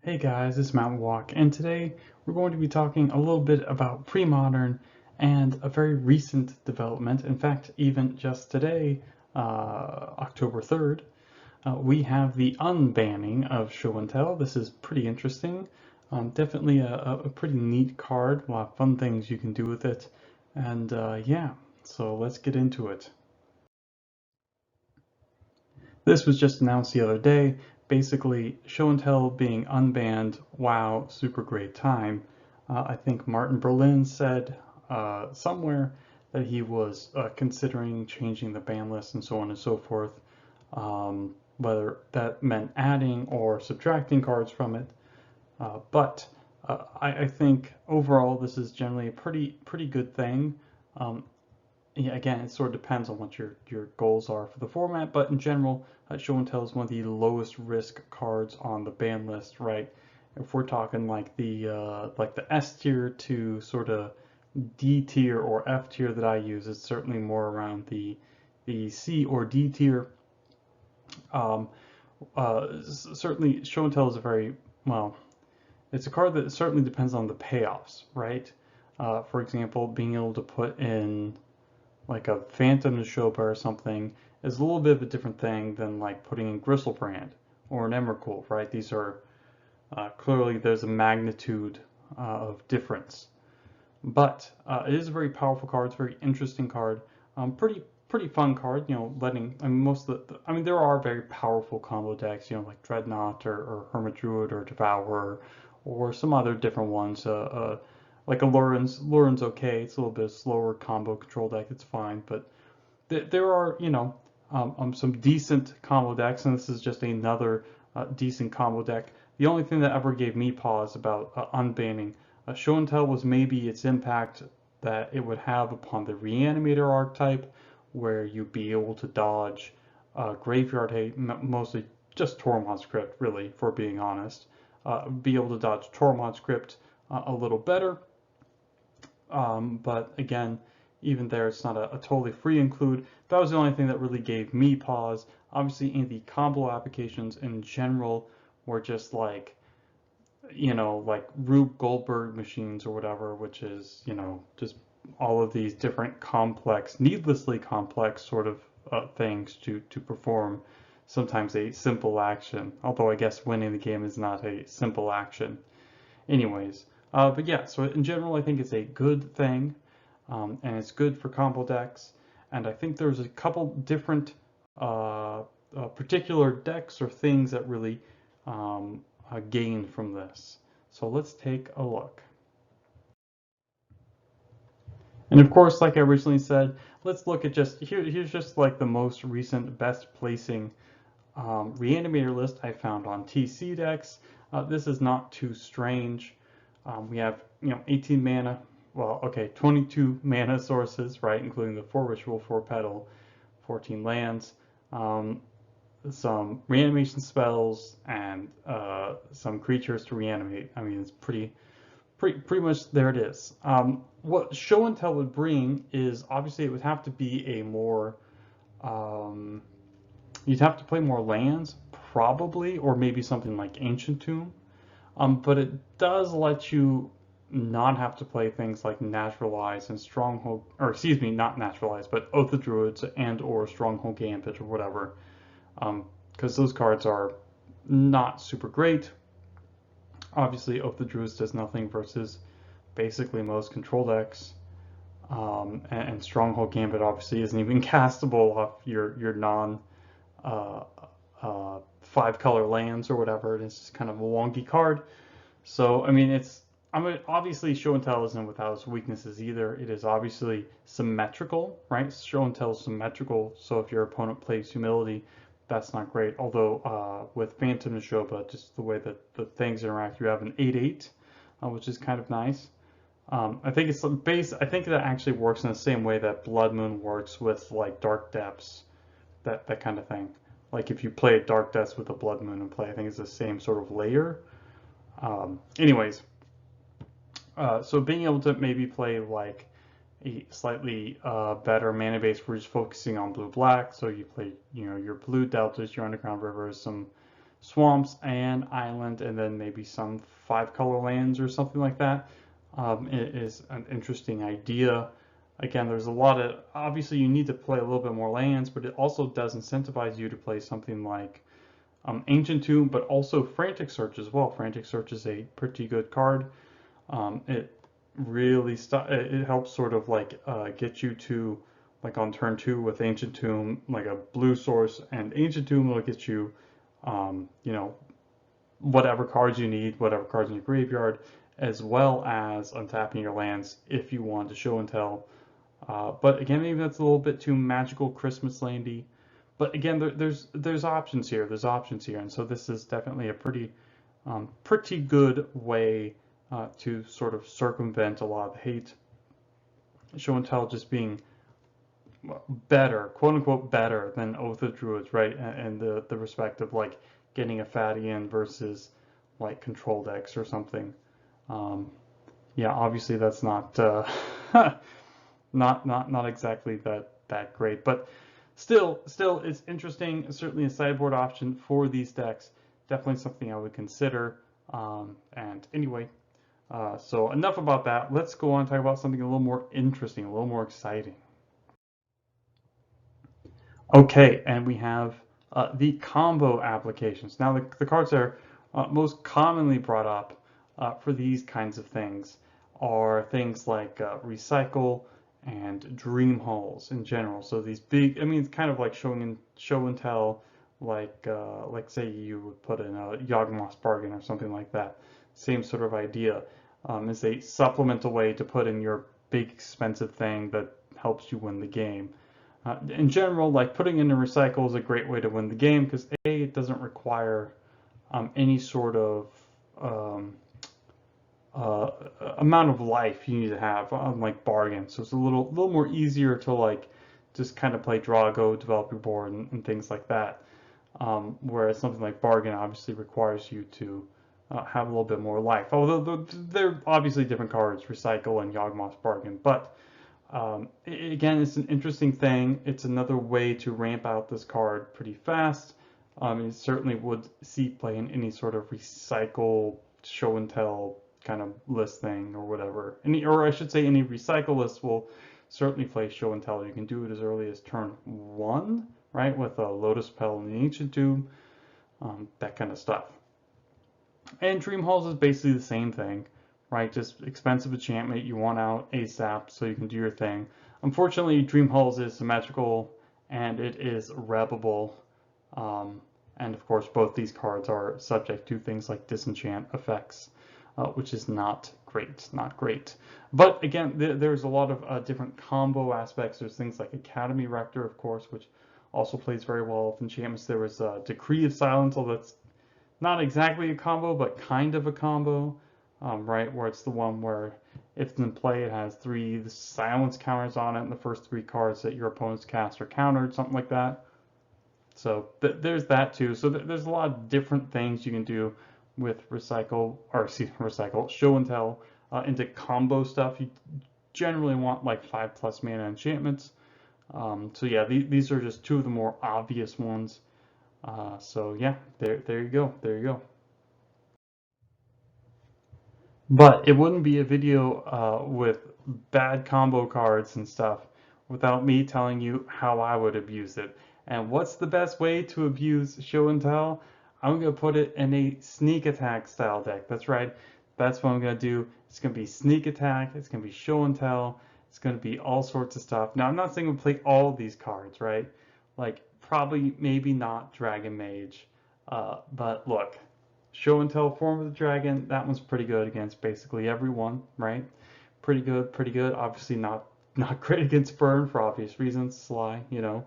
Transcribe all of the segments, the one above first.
Hey guys, it's Mountain Walk, and today we're going to be talking a little bit about Premodern and a very recent development. In fact, even just today, October 3rd, we have the unbanning of Show and Tell. This is pretty interesting. Definitely a pretty neat card. A lot of fun things you can do with it. And yeah, so let's get into it. This was just announced the other day. Basically, Show and Tell being unbanned. Wow, super great time. I think Martin Berlin said somewhere that he was considering changing the ban list and so on and so forth. Whether that meant adding or subtracting cards from it. But I think overall this is generally a pretty good thing. Um, yeah, again, it sort of depends on what your goals are for the format, but in general, Show and Tell is one of the lowest risk cards on the ban list, right? If we're talking like the S tier to sort of D tier or F tier that I use, it's certainly more around the C or D tier. Um, Certainly, Show and Tell is a very well. It's a card that certainly depends on the payoffs, right? For example, being able to put in like a Phantom Neshoba or something is a little bit of a different thing than like putting in Gristlebrand or an Emrakul, right? These are clearly there's a magnitude of difference. But it is a very powerful card. It's a very interesting card. Pretty fun card. You know, letting I mean most of I mean there are very powerful combo decks. You know, like Dreadnought or Hermit Druid or Devourer or some other different ones. Like a Luren's okay. It's a little bit slower combo control deck. It's fine, but there are some decent combo decks, and this is just another decent combo deck. The only thing that ever gave me pause about unbanning Show and Tell was maybe its impact that it would have upon the Reanimator archetype, where you'd be able to dodge Graveyard Hate, mostly just Tormod Script, really, for being honest. Be able to dodge Tormod Script a little better, but again, even there, it's not a totally free include. That was the only thing that really gave me pause. Obviously, in the combo applications in general were just like Rube Goldberg machines or whatever, which is, just all of these different complex, needlessly complex sort of things to perform sometimes a simple action. Although I guess winning the game is not a simple action. Anyways, but yeah, so in general, I think it's a good thing, and it's good for combo decks. And I think there's a couple different particular decks or things that really gain from this. So let's take a look. And of course, like I originally said, let's look at here's just like the most recent best placing Reanimator list I found on TC decks. This is not too strange. We have 18 mana, well, okay, 22 mana sources, right, including the 4 ritual, 4 petal, 14 lands, some reanimation spells, and some creatures to reanimate. I mean, it's pretty much there it is. What Show and Tell would bring is obviously it would have to be a more um, you'd have to play more lands, probably, or maybe something like Ancient Tomb. But it does let you not have to play things like Naturalize and Stronghold, or excuse me, not Naturalize, but Oath of Druids and or Stronghold Gambit or whatever, because those cards are not super great. Obviously, Oath of Druids does nothing versus basically most control decks. And Stronghold Gambit obviously isn't even castable off your non uh, 5 color lands or whatever. It's just kind of a wonky card. So I mean, obviously Show and Tell isn't without its weaknesses either. It is obviously symmetrical, right? Show and Tell is symmetrical. So if your opponent plays Humility, that's not great. Although with Phantom Neshoba, just the way that the things interact, you have an 8/8, which is kind of nice. I think it's base. I think that actually works in the same way that Blood Moon works with like Dark Depths, that kind of thing. Like if you play Dark Depths with a Blood Moon in play, I think it's the same sort of layer. Anyways, so being able to maybe play like a slightly better mana base, we're just focusing on blue black. So you play, your blue deltas, your underground rivers, some swamps and island, and then maybe some 5-color lands or something like that. It is an interesting idea. Again, there's a lot of, obviously you need to play a little bit more lands, but it also does incentivize you to play something like Ancient Tomb, but also Frantic Search as well. Frantic Search is a pretty good card. It really it helps sort of like get you to, like on turn 2 with Ancient Tomb, like a blue source, and Ancient Tomb will get you, you know, whatever cards you need, whatever cards in your graveyard, as well as untapping your lands if you want to show and tell. But again, maybe that's a little bit too magical Christmas landy. But again, there's options here. There's options here, and so this is definitely a pretty good way to sort of circumvent a lot of the hate. Show and tell just being better, quote unquote, better than Oath of Druids, right? And the respect of like getting a fatty in versus like control decks or something. Yeah, obviously that's not not exactly that great, but still it's interesting. Certainly a sideboard option for these decks. Definitely something I would consider. And anyway, so enough about that. Let's go on and talk about something a little more interesting, a little more exciting. Okay, and we have the combo applications. Now, the cards that are most commonly brought up for these kinds of things are things like Recycle and Dream Halls in general. So these big, I mean, it's kind of like show and tell, like say you would put in a Yawgmoth's Bargain or something like that. Same sort of idea. It's a supplemental way to put in your big expensive thing that helps you win the game. In general, like putting in a recycle is a great way to win the game because A, it doesn't require any sort of um, uh, amount of life you need to have, unlike bargain. So it's a little more easier to like just kind of play draw, go, develop your board, and things like that. Whereas something like bargain obviously requires you to have a little bit more life. Although they're obviously different cards, recycle and Yawgmoth's Bargain, but again, it's an interesting thing. It's another way to ramp out this card pretty fast. It certainly would see play in any sort of recycle, show and tell kind of list thing or whatever. Or I should say, any recycle list will certainly play show and tell. You can do it as early as turn 1, right, with a Lotus Petal and the Ancient Tomb, that kind of stuff. And Dream Halls is basically the same thing, right? Just expensive enchantment you want out ASAP so you can do your thing. Unfortunately, Dream Halls is symmetrical and it is reppable. And of course, both these cards are subject to things like disenchant effects, which is not great, not great. But again, there's a lot of different combo aspects. There's things like Academy Rector, of course, which also plays very well with enchantments. There was Decree of Silence, although that's not exactly a combo, but kind of a combo, right? Where it's the one where if it's in play, it has 3 silence counters on it, and the first 3 cards that your opponents cast are countered, something like that. So there's that too. So there's a lot of different things you can do with recycle, or excuse me, recycle, show and tell into combo stuff. You generally want like 5+ mana enchantments. So yeah, these are just 2 of the more obvious ones. So yeah, there you go, there you go. But it wouldn't be a video with bad combo cards and stuff without me telling you how I would abuse it. And what's the best way to abuse show and tell? I'm going to put it in a sneak attack style deck. That's right. That's what I'm going to do. It's going to be sneak attack. It's going to be show and tell. It's going to be all sorts of stuff. Now, I'm not saying we'll play all of these cards, right? Like, probably, maybe not Dragon Mage. But look, show and tell Form of the Dragon, that one's pretty good against basically everyone, right? Pretty good, pretty good. Obviously not great against Burn for obvious reasons, Sly, you know.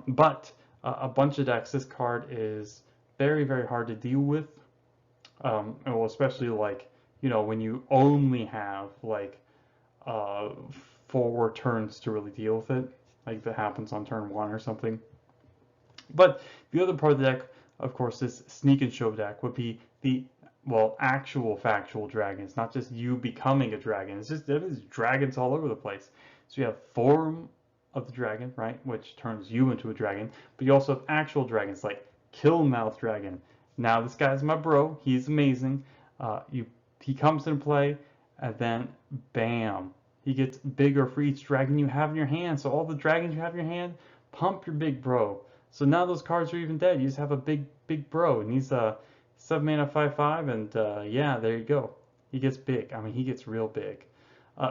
But a bunch of decks, this card is very, very hard to deal with. Well, especially like, you know, when you only have like 4 turns to really deal with it, like that happens on turn 1 or something. But the other part of the deck, of course, this sneak and show deck would be the, well, actual factual dragons, not just you becoming a dragon. It's just there's dragons all over the place. So you have Form of the Dragon, right, which turns you into a dragon, but you also have actual dragons like Killmouth Dragon Now this guy's my bro. He's amazing. He comes into play, and then bam, he gets bigger for each dragon you have in your hand. So all the dragons you have in your hand, pump your big bro. So now those cards are even dead. You just have a big bro, and he's a 7 mana 5/5, and yeah, there you go. He gets big. I mean, he gets real big.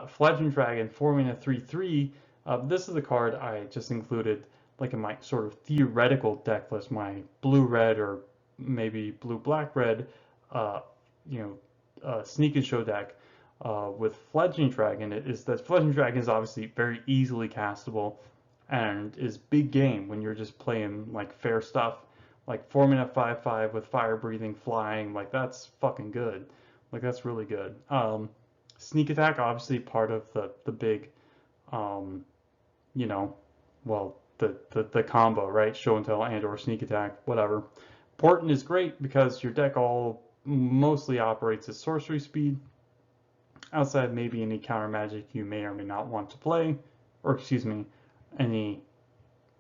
Fledgling Dragon, 4 mana 3/3. This is the card I just included like in my sort of theoretical deck list, my blue-red or maybe blue-black-red, uh, you sneak and show deck with Fledgling Dragon. It is that Fledgling Dragon is obviously very easily castable and is big game when you're just playing like fair stuff, like 4 mana 5/5 with fire breathing, flying. Like that's fucking good. Like that's really good. Sneak attack, obviously part of the big, um, you know, well, the combo, right? Show and tell and or sneak attack, whatever. Portent is great because your deck all mostly operates at sorcery speed, outside maybe any counter magic you may or may not want to play, or excuse me, any.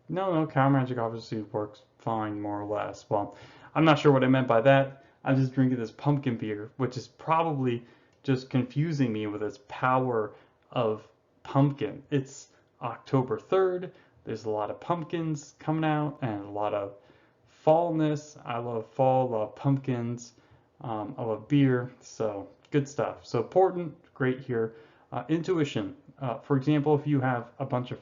No, counter magic obviously works fine more or less. Well, I'm not sure what I meant by that. I'm just drinking this pumpkin beer, which is probably just confusing me with its power of pumpkin. It's October 3rd. There's a lot of pumpkins coming out and a lot of fallness. I love fall, love pumpkins. I love beer, so good stuff. So Portent, great here. Intuition. For example, if you have a bunch of,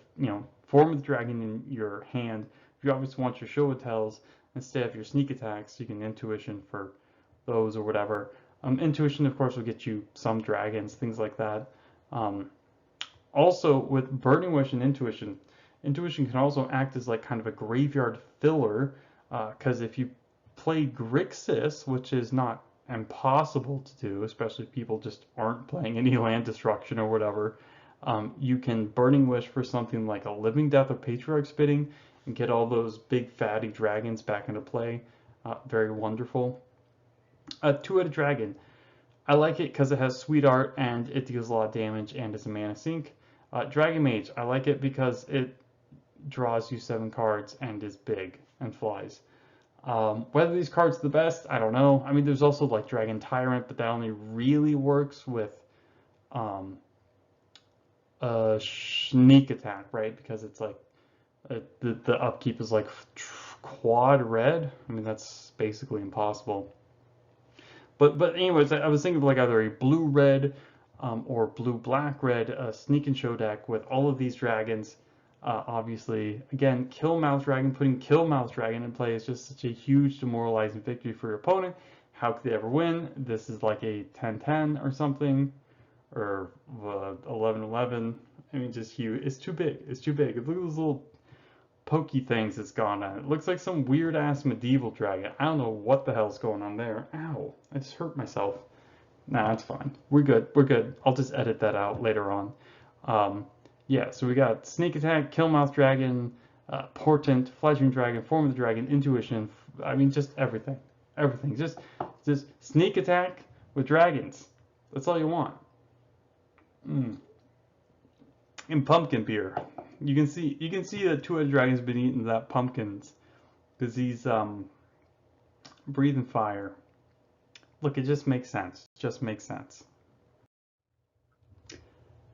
Form of the Dragon in your hand, if you obviously want your show and tells instead of your sneak attacks, you can Intuition for those or whatever. Intuition, of course, will get you some dragons, things like that. Also, with Burning Wish and Intuition, Intuition can also act as like kind of a graveyard filler, because if you play Grixis, which is not impossible to do, especially if people just aren't playing any land destruction or whatever, you can Burning Wish for something like a Living Death or Patriarch Spitting and get all those big fatty dragons back into play. Very wonderful. Two-Headed Dragon. I like it because it has sweet art and it deals a lot of damage and it's a mana sink. Dragon Mage. I like it because it draws you 7 cards and is big and flies. Whether these cards are the best, I don't know. I mean, there's also like Dragon Tyrant, but that only really works with sneak attack, right? Because it's like the upkeep is like quad red. I mean, that's basically impossible. But anyways, I was thinking of like either a blue-red or blue-black-red sneak and show deck with all of these dragons. Obviously, again, Kill Mouse Dragon, putting Kill Mouse Dragon in play is just such a huge demoralizing victory for your opponent. How could they ever win? This is like a 10-10 or something, or 11-11. I mean, just huge. It's too big. It's too big. Look at those little pokey things it's gone on. It looks like some weird ass medieval dragon. I don't know what the hell's going on there. Ow, I just hurt myself. Nah, that's fine. We're good. We're good. I'll just edit that out later on. Yeah, so we got Sneak Attack, Killmouth Dragon, Portent, Fledgling Dragon, Form of the Dragon, Intuition. I mean, just everything. Everything. Just Sneak Attack with dragons. That's all you want. And pumpkin beer. You can see that Two-Headed Dragon's been eating that pumpkins because he's breathing fire. Look, it just makes sense. Just makes sense.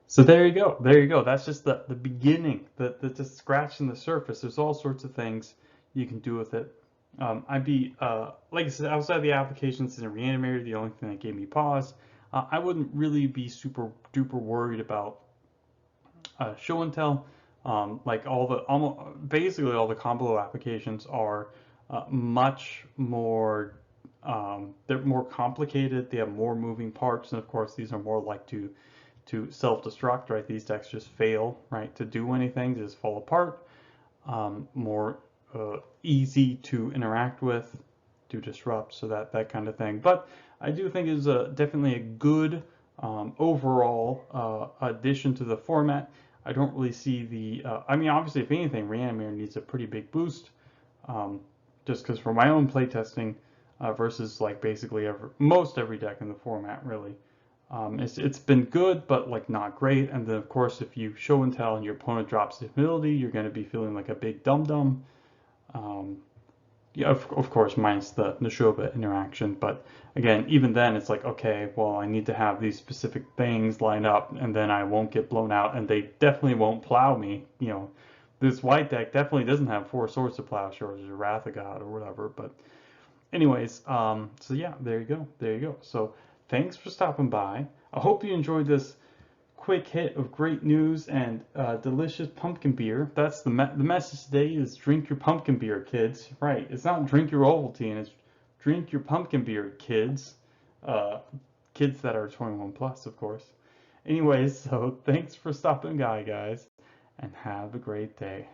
So there you go. There you go. That's just the beginning. The just scratching the surface. There's all sorts of things you can do with it. I'd be like I said, outside the applications in Reanimator, the only thing that gave me pause. I wouldn't really be super duper worried about show and tell. Like basically all the combo applications are much more. They're more complicated. They have more moving parts, and of course, these are more like to self-destruct, right? These decks just fail, right? To do anything, they just fall apart. More easy to interact with, to disrupt, so that kind of thing. But I do think it's definitely a good overall addition to the format. I don't really see the. I mean, obviously, if anything, Reanimator needs a pretty big boost, just because for my own playtesting versus like basically most every deck in the format, really. It's been good, but like not great. And then of course, if you show and tell and your opponent drops the ability, you're going to be feeling like a big dum-dum. Yeah, of course, minus the Nashoba interaction, but again, even then, it's like, okay, well, I need to have these specific things lined up, and then I won't get blown out, and they definitely won't plow me. You know, this white deck definitely doesn't have 4 Swords of Plowshares or Wrath of God or whatever, but anyways, so yeah, there you go, there you go. So thanks for stopping by. I hope you enjoyed this quick hit of great news and delicious pumpkin beer. That's the message today is drink your pumpkin beer, kids. Right? It's not drink your Ovaltine. It's drink your pumpkin beer, kids. Uh, Kids that are 21 plus, of course. Anyways, so thanks for stopping by, guys, and have a great day.